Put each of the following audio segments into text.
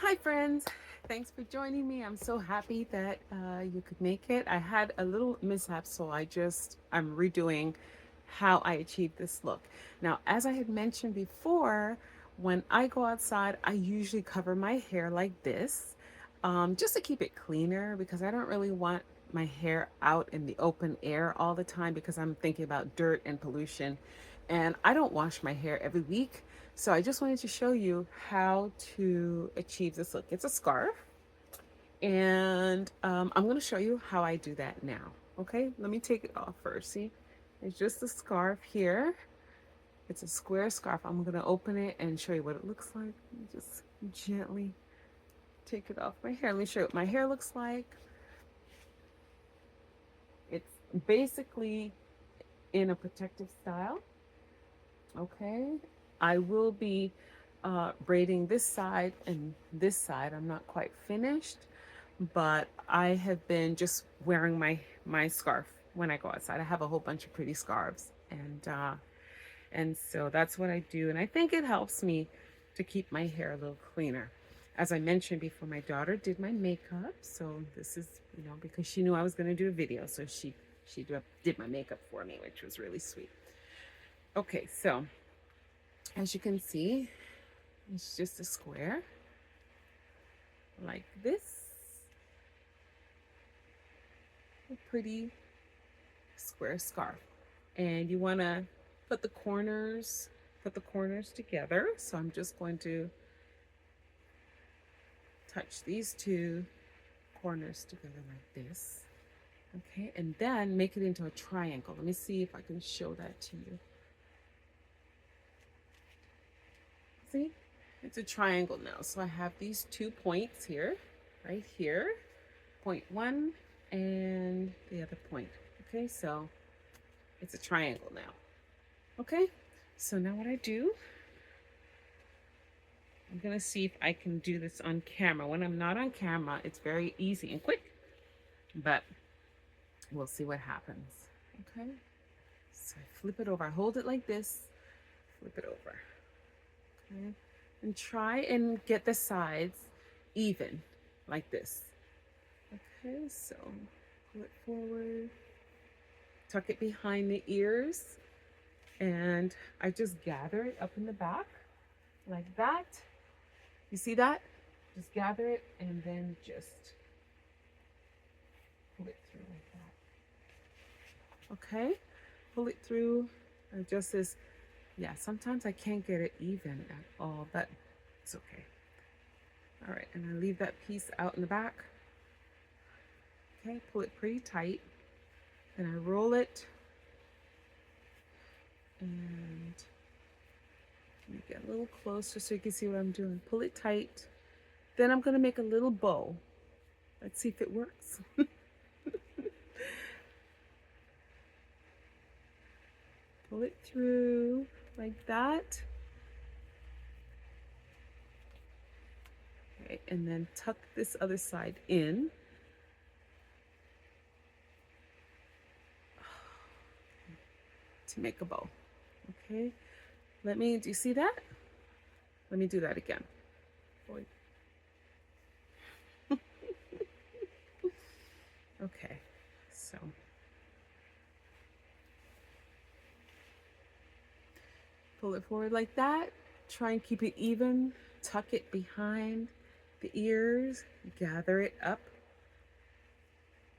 Hi friends, thanks for joining me. I'm so happy that you could make it. I had a little mishap, so I'm redoing how I achieved this look. Now, as I had mentioned before, when I go outside, I usually cover my hair like this, just to keep it cleaner because I don't really want my hair out in the open air all the time because I'm thinking about dirt and pollution. And I don't wash my hair every week. So I just wanted to show you how to achieve this look. It's a scarf, and I'm going to show you how I do that now. Okay, let me take it off first. See, it's just a scarf here. It's a square scarf. I'm going to open it and show you what it looks like. Just gently take it off my hair. Let me show you what my hair looks like. It's basically in a protective style. Okay, I will be braiding this side and this side. I'm not quite finished, but I have been just wearing my scarf when I go outside. I have a whole bunch of pretty scarves, and so that's what I do. And I think it helps me to keep my hair a little cleaner. As I mentioned before, my daughter did my makeup, so this is, because she knew I was going to do a video, so she did my makeup for me, which was really sweet. Okay, so as you can see, it's just a square like this. A pretty square scarf. And you want to put the corners together. So I'm just going to touch these two corners together like this. Okay, and then make it into a triangle. Let me see if I can show that to you. See? It's a triangle now. So I have these 2 points here, right here, point one and the other point. Okay, so it's a triangle now. Okay, so now what I do, I'm gonna see if I can do this on camera. When I'm not on camera, it's very easy and quick, but we'll see what happens. Okay, so I flip it over. I hold it like this, flip it over. Okay, and try and get the sides even, like this. Okay, so pull it forward, tuck it behind the ears, and I just gather it up in the back like that. You see that? Just gather it and then just pull it through like that. Okay, pull it through. Just as, yeah, sometimes I can't get it even at all, but it's okay. All right, and I leave that piece out in the back. Okay, pull it pretty tight. Then I roll it and let me get a little closer so you can see what I'm doing. Pull it tight. Then I'm gonna make a little bow. Let's see if it works. Pull it through like that. Okay, and then tuck this other side in. To make a bow. Okay, do you see that? Let me do that again. Okay, so pull it forward like that. Try and keep it even. Tuck it behind the ears. Gather it up.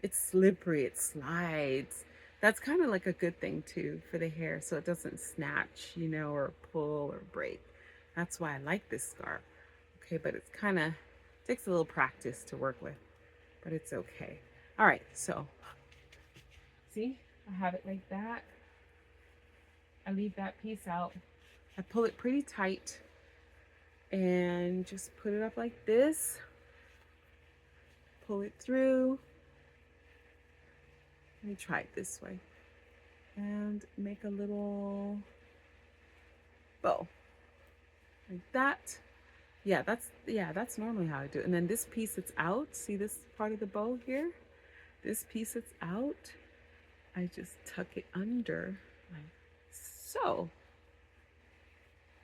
It's slippery, it slides. That's kind of like a good thing too for the hair so it doesn't snatch, or pull or break. That's why I like this scarf. Okay, but it's kind of takes a little practice to work with, but it's okay. All right, so see, I have it like that. I leave that piece out. I pull it pretty tight and just put it up like this. Pull it through. Let me try it this way. And make a little bow. Like that. Yeah, that's normally how I do it. And then this piece that's out, see this part of the bow here? This piece that's out, I just tuck it under like so.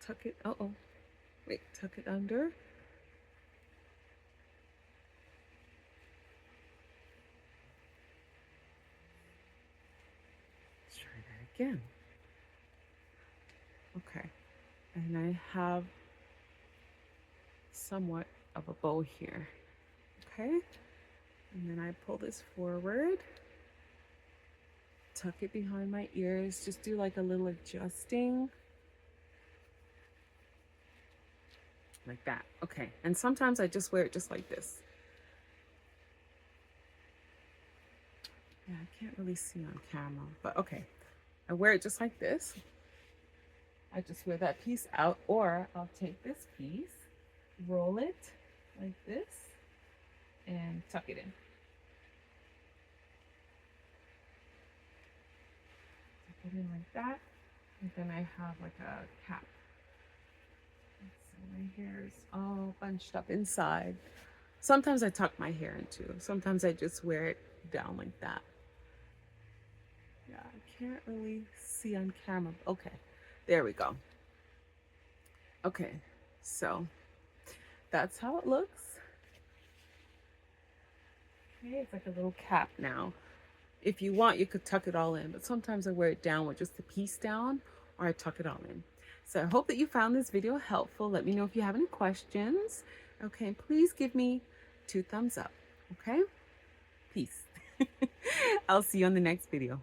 Tuck it, tuck it under. again. Okay, and I have somewhat of a bow here. Okay, and then I pull this forward, tuck it behind my ears, just do like a little adjusting. Like that. Okay, and sometimes I just wear it just like this. Yeah, I can't really see on camera, but okay. I wear it just like this. I just wear that piece out, or I'll take this piece, roll it like this, and tuck it in. Tuck it in like that, and then I have like a cap. So my hair is all bunched up inside. Sometimes I tuck my hair in too. Sometimes I just wear it down like that. Yeah, I can't really see on camera. Okay, there we go. Okay, so that's how it looks. Okay, it's like a little cap now. If you want, you could tuck it all in, but sometimes I wear it down with just the piece down, or I tuck it all in. So I hope that you found this video helpful. Let me know if you have any questions. Okay, please give me 2 thumbs up. Okay, peace. I'll see you on the next video.